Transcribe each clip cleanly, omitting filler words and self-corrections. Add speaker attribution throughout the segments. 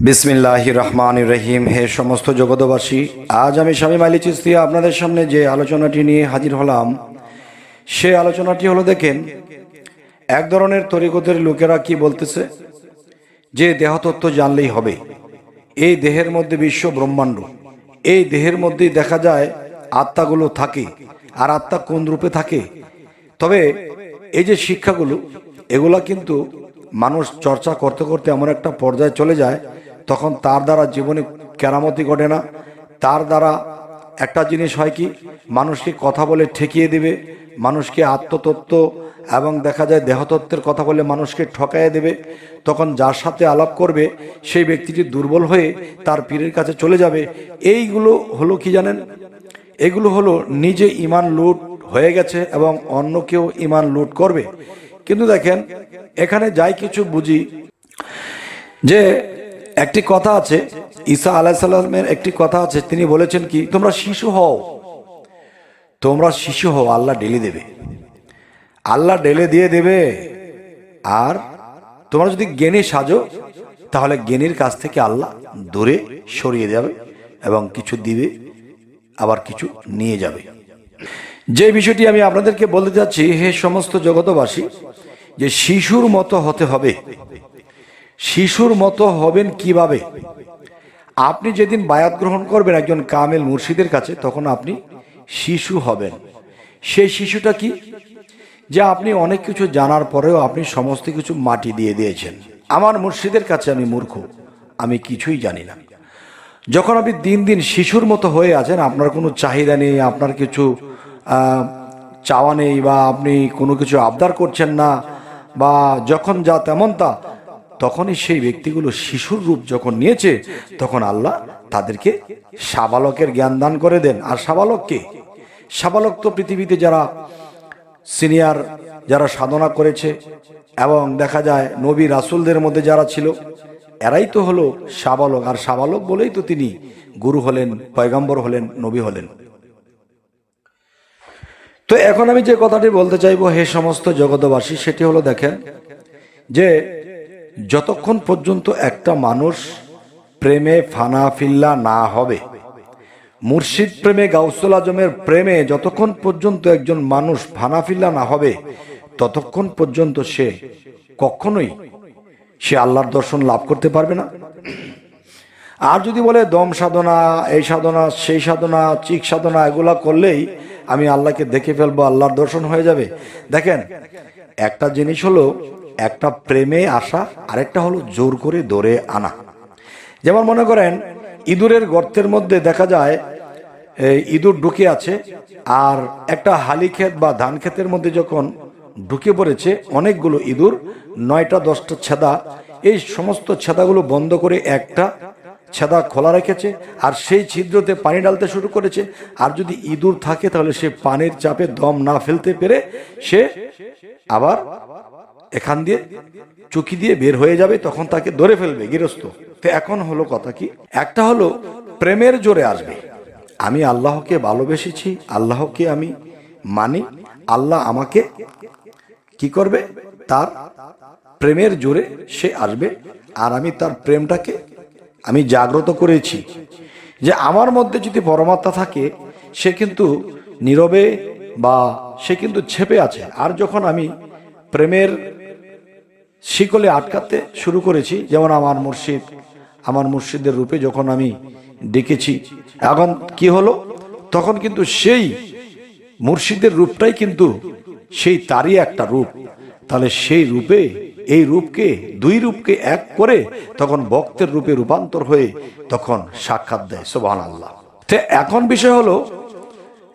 Speaker 1: বিসমিল্লাহির রহমানির রহিম। হে সমস্ত জগতবাসী, আজ আমি শামীম আলী চিশতি আপনাদের সামনে যে আলোচনাটি নিয়ে হাজির হলাম, সে আলোচনাটি হলো, দেখেন, এক ধরনের তরিকতের লোকেরা কি বলতেছে যে দেহতত্ত্ব জানলেই হবে, এই দেহের মধ্যে বিশ্ব ব্রহ্মাণ্ড, এই দেহের মধ্যেই দেখা যায় আত্মাগুলো থাকে। আর আত্মা কোন রূপে থাকে? তবে এই যে শিক্ষাগুলো, এগুলা কিন্তু মানুষ চর্চা করতে করতে এমন একটা পর্যায়ে চলে যায়, তখন তার দ্বারা জীবনে কেরামতি ঘটে না। তার দ্বারা একটা জিনিস হয় কি, মানুষকে কথা বলে ঠেকিয়ে দেবে, মানুষকে আত্মতত্ত্ব এবং দেখা যায় দেহতত্ত্বের কথা বলে মানুষকে ঠকাইয়ে দেবে। তখন যার সাথে আলাপ করবে সেই ব্যক্তিটি দুর্বল হয়ে তার পীরের কাছে চলে যাবে। এইগুলো হলো কি জানেন? এগুলো হলো নিজে ঈমান লুট হয়ে গেছে এবং অন্যকেও ঈমান লুট করবে। কিন্তু দেখেন, এখানে যাই কিছু বুঝি যে একটি কথা আছে, ঈসা আলাইহিস সালামের একটি কথা আছে, তিনি বলেছেন কি, তোমরা শিশু হও, তোমরা শিশু হও, আল্লাহ ডেলে দেবে, আল্লাহ ডেলে দিয়ে দেবে। আর তোমরা যদি জ্ঞানী সাজো, তাহলে জ্ঞানীর কাছ থেকে আল্লাহ দূরে সরিয়ে যাবে এবং কিছু দিবে, আবার কিছু নিয়ে যাবে। যে বিষয়টি আমি আপনাদেরকে বলতে চাচ্ছি, হে সমস্ত জগতবাসী, যে শিশুর মতো হতে হবে। শিশুর মতো হবেন কিভাবে? আপনি যেদিন বায়াত গ্রহণ করবেন একজন কামেল মুর্শিদের কাছে, তখন আপনি শিশু হবেন। সেই শিশুটা কি? যে আপনি অনেক কিছু জানার পরেও আপনি সমস্ত কিছু মাটি দিয়ে দিয়েছেন। আমার মুর্শিদের কাছে আমি মূর্খ, আমি কিছুই জানি না। যখন আপনি দিন দিন শিশুর মতো হয়ে আছেন, আপনার কোনো চাহিদা নেই, আপনার কিছু চাওয়া নেই, বা আপনি কোনো কিছু আবদার করছেন না, বা যখন যা তেমন তা, তখনই সেই ব্যক্তিগুলো শিশুর রূপ যখন নিয়েছে, তখন আল্লাহ তাদেরকে সাবালকের জ্ঞান দান করে দেন। আর সাবালককে, সাবালক তো পৃথিবীতে যারা সিনিয়র, যারা সাধনা করেছে এবং দেখা যায় নবী রাসূলদের মধ্যে যারা ছিল, এরাই তো হলো সাবালক। আর সাবালক বলেই তো তিনি গুরু হলেন, পয়গম্বর হলেন, নবী হলেন। তো এখন আমি যে কথাটি বলতে চাইবো, হে সমস্ত জগতবাসী, সেটি হলো, দেখেন, যে যতক্ষণ পর্যন্ত একটা মানুষ প্রেমে ফানাফিল্লা না হবে, মুর্শিদ প্রেমে, গাউসুল আজমের প্রেমে যতক্ষণ পর্যন্ত একজন মানুষ ফানাফিল্লা না হবে, ততক্ষণ পর্যন্ত সে কখনোই সে আল্লাহর দর্শন লাভ করতে পারবে না। আর যদি বলে দম সাধনা, এই সাধনা, সেই সাধনা, চিক সাধনা, এগুলা করলেই আমি আল্লাহকে দেখে ফেলবো, আল্লাহর দর্শন হয়ে যাবে। দেখেন, একটা জিনিস হলো একটা প্রেমে আসা, আরেকটা হলো জোর করে ধরে আনা। যেমন মনে করেন, ইঁদুরের গর্তের মধ্যে দেখা যায় ইঁদুর ঢুকে আছে, আর একটা হালি ক্ষেত বা ধান ক্ষেতের মধ্যে যখন ঢুকে পড়েছে অনেকগুলো ইঁদুর, 9টা 10টা ছেদা, এই সমস্ত ছেদাগুলো বন্ধ করে একটা ছেদা খোলা রেখেছে, আর সেই ছিদ্রতে পানি ঢালতে শুরু করেছে। আর যদি ইঁদুর থাকে, তাহলে সে পানির চাপে দম না ফেলতে পেরে সে আবার এখান দিয়ে চুকি দিয়ে বের হয়ে যাবে, তখন তাকে ধরে ফেলবে গৃহস্থ। তো এখন হলো কথা কি, একটা হলো প্রেমের জোরে আসবে, আমি আল্লাহকে ভালোবেসেছি, আল্লাহকে আমি মানি, আল্লাহ আমাকে কি করবে, তার প্রেমের জোরে সে আসবে। আর আমি তার প্রেমটাকে আমি জাগ্রত করেছি, যে আমার মধ্যে যদি পরমাত্মা থাকে, সে কিন্তু নীরবে বা সে কিন্তু ছেপে আছে। আর যখন আমি প্রেমের শিকলে আটকাতে শুরু করেছি, যেমন আমার মুর্শিদ, আমার মুর্শিদের রূপে যখন আমি ডেকেছি, এখন কি হলো, তখন কিন্তু সেই মুর্শিদের রূপটাই কিন্তু সেই তারই একটা রূপ। তাহলে সেই রূপে এই রূপকে, দুই রূপকে এক করে তখন ভক্তের রূপে রূপান্তর হয়ে তখন সাক্ষাৎ দেয়। সুবহানাল্লাহ। তো এখন বিষয় হলো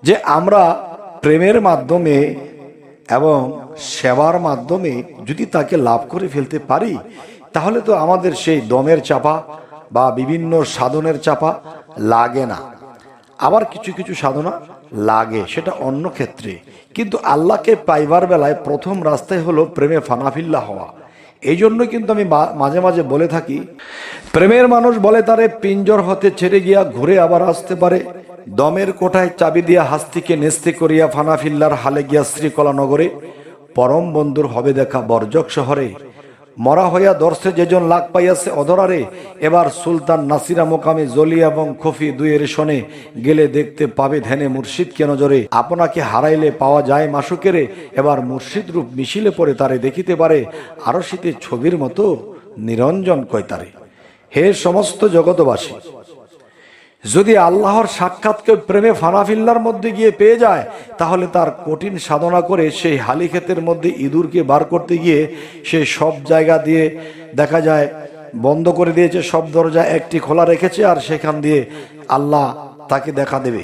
Speaker 1: যে আমরা প্রেমের মাধ্যমে এবং সেবার মাধ্যমে যদি তাকে লাভ করে ফেলতে পারি, তাহলে তো আমাদের সেই দমের চাপা বা বিভিন্ন সাধনের চাপা লাগে না। আবার কিছু কিছু সাধনা লাগে, সেটা অন্য ক্ষেত্রে। কিন্তু আল্লাহকে পাইবার বেলায় প্রথম রাস্তায় হলো প্রেমে ফানাফিল্লা হওয়া। এই জন্য কিন্তু আমি মাঝে মাঝে বলে থাকি, প্রেমের মানুষ বলে তারে পিঞ্জর হতে ছেড়ে গিয়া ঘুরে আবার আসতে পারে, দমের কোঠায় চাবি দিয়া হাস্তিকে নেস্তে করিয়া ফানাফিল্লার হালে গিয়া শ্রীকলা নগরে, পরম বন্ধুর হবে দেখা বর্জক শহরে, মরা হইয়া দর্শে যেজন লাগ পাইয়াছে অধরারে, এবার সুলতান নাসিরা মোকামে জলি এবং খফি দুইয়ের শোনে, গেলে দেখতে পাবে ধ্যানে মুর্শিদ কেন জরে, আপনাকে হারাইলে পাওয়া যায় মাসুকেরে, এবার মুর্শিদ রূপ মিছিলে পড়ে তারে দেখিতে পারে, আরো শীতে ছবির মতো নিরঞ্জন কয় তারে। হে সমস্ত জগতবাসী, যদি আল্লাহর সাক্ষাৎ কেউ প্রেমে ফানাফিল্লার মধ্যে গিয়ে পেয়ে যায়, তাহলে তার কঠিন সাধনা করে সেই হালি ক্ষেতের মধ্যে ইঁদুরকে বার করতে গিয়ে সে সব জায়গা দিয়ে দেখা যায় বন্ধ করে দিয়েছে, সব দরজা একটি খোলা রেখেছে, আর সেখান দিয়ে আল্লাহ তাকে দেখা দেবে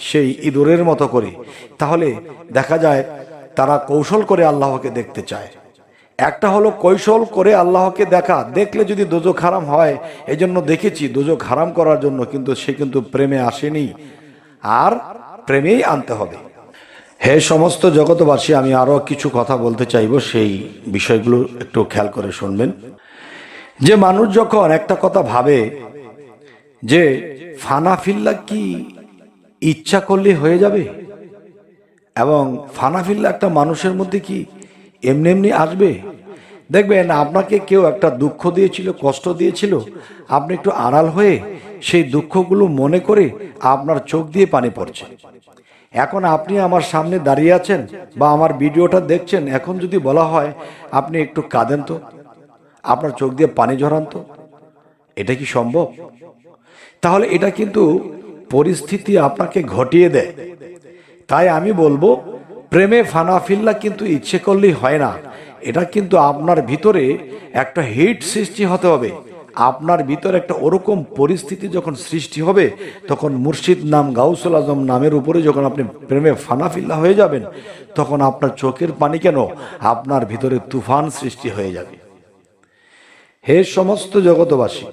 Speaker 1: সেই ইঁদুরের মতো করে। তাহলে দেখা যায় তারা কৌশল করে আল্লাহকে দেখতে চায়। একটা হলো কৌশল করে আল্লাহকে দেখা, দেখলে যদি দোজখ হারাম হয়, এই জন্য দেখেছি দোজখ হারাম করার জন্য, কিন্তু সে কিন্তু প্রেমে আসেনি, আর প্রেমেই আনতে হবে। হে সমস্ত জগতবাসী, আমি আরো কিছু কথা বলতে চাইব, সেই বিষয়গুলো একটু খেয়াল করে শুনবেন। যে মানুষ যখন একটা কথা ভাবে যে ফানাফিল্লা কি ইচ্ছা করলে হয়ে যাবে, এবং ফানাফিল্লা একটা মানুষের মধ্যে কি এমনি এমনি আসবে? দেখবেন আপনাকে কেউ একটা দুঃখ দিয়েছিল, কষ্ট দিয়েছিল, আপনি একটু আড়াল হয়ে সেই দুঃখগুলো মনে করে আপনার চোখ দিয়ে পানি পড়ছে। এখন আপনি আমার সামনে দাঁড়িয়ে আছেন বা আমার ভিডিওটা দেখছেন, এখন যদি বলা হয় আপনি একটু কাঁদেন তো, আপনার চোখ দিয়ে পানি ঝরান তো, এটা কি সম্ভব? তাহলে এটা কিন্তু পরিস্থিতি আপনাকে ঘটিয়ে দেয়। তাই আমি বলবো, প্রেমে ফানাফিল্লা কিন্তু ইচ্ছে করলেই হয় না, এটা কিন্তু আপনার ভিতরে একটা হিট সৃষ্টি হতে হবে। আপনার ভিতরে একটা ওরকম পরিস্থিতি যখন সৃষ্টি হবে, তখন মুর্শিদ নাম গাউসুল আজম নামের উপরে যখন আপনি প্রেমে ফানাফিল্লা হয়ে যাবেন, তখন আপনার চোখের পানি কেন, আপনার ভিতরে তুফান সৃষ্টি হয়ে যাবে। হে সমস্ত জগতবাসী,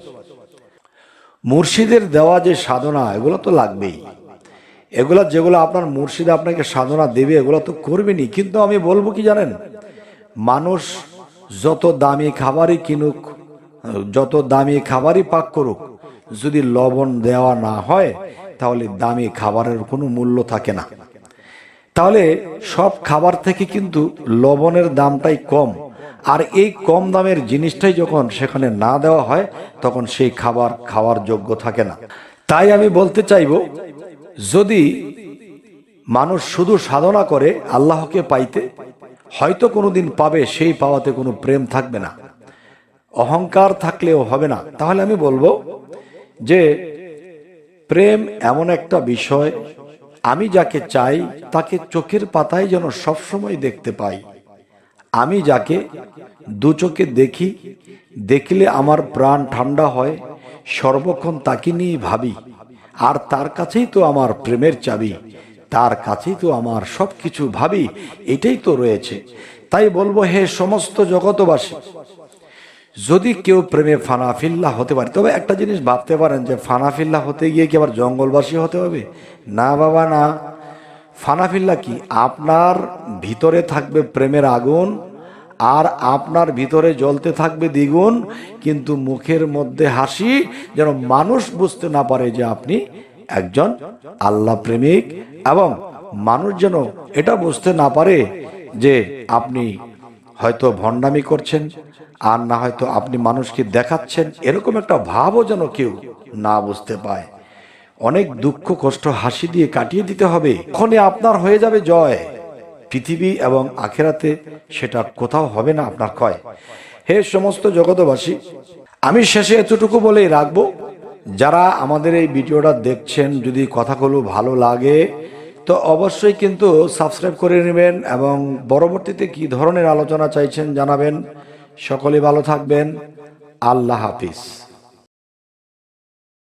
Speaker 1: মুর্শিদের দেওয়া যে সাধনা, এগুলো তো লাগবেই। এগুলা যেগুলো আপনার মুর্শিদ আপনাকে সাধনা দেবে, এগুলো তো করবেনই। কিন্তু আমি বলবো কি জানেন, মানুষ যত দামি খাবারই কিনুক, যত দামি খাবারই পাক করুক, যদি লবণ দেওয়া না হয়, তাহলে দামি খাবারের কোনো মূল্য থাকে না। তাহলে সব খাবার থেকে কিন্তু লবণের দামটাই কম, আর এই কম দামের জিনিসটাই যখন সেখানে না দেওয়া হয়, তখন সেই খাবার খাওয়ার যোগ্য থাকে না। তাই আমি বলতে চাইব, যদি মানুষ শুধু সাধনা করে আল্লাহকে পাইতে, হয়তো কোনোদিন পাবে, সেই পাওয়াতে কোনো প্রেম থাকবে না, অহংকার থাকলেও হবে না। তাহলে আমি বলবো যে প্রেম এমন একটা বিষয়, আমি যাকে চাই তাকে চোখের পাতায় যেন সবসময় দেখতে পাই। আমি যাকে দু চোখে দেখি, দেখলে আমার প্রাণ ঠান্ডা হয়, সর্বক্ষণ তাকে নিয়ে ভাবি, আর তার কাছেই তো আমার প্রেমের চাবি, তার কাছেই তো আমার সবকিছু ভাবি, এটাই তো রয়েছে। তাই বলবো, হে সমস্ত জগতবাসী, যদি কেউ প্রেমে ফানাফিল্লা হতে পারে, তবে একটা জিনিস ভাবতে পারেন যে ফানাফিল্লা হতে গিয়ে কি আবার জঙ্গলবাসী হতে হবে? না বাবা না। ফানাফিল্লা কি, আপনার ভিতরে থাকবে প্রেমের আগুন, আর আপনার ভিতরে জ্বলতে থাকবে দ্বিগুণ, কিন্তু মুখের মধ্যে হাসি, যেন মানুষ বুঝতে না পারে যে আপনি একজন আল্লাহ প্রেমিক, এবং মানুষ যেন এটা বুঝতে না পারে যে আপনি হয়তো ভণ্ডামি করছেন, আর না হয়তো আপনি মানুষকে দেখাচ্ছেন, এরকম একটা ভাবও যেন কেউ না বুঝতে পায়। অনেক দুঃখ কষ্ট হাসি দিয়ে কাটিয়ে দিতে হবে, তখনই আপনার হয়ে যাবে জয়, পৃথিবী এবং আখেরাতে সেটা কোথাও হবে না আপনার ক্ষয়। হে সমস্ত জগতবাসী, আমি শেষে এতটুকু বলেই রাখবো, যারা আমাদের এই ভিডিওটা দেখছেন, যদি কথাগুলো ভালো লাগে তো অবশ্যই কিন্তু সাবস্ক্রাইব করে নেবেন, এবং পরবর্তীতে কি ধরনের আলোচনা চাইছেন জানাবেন। সকলে ভালো থাকবেন। আল্লাহ হাফিজ।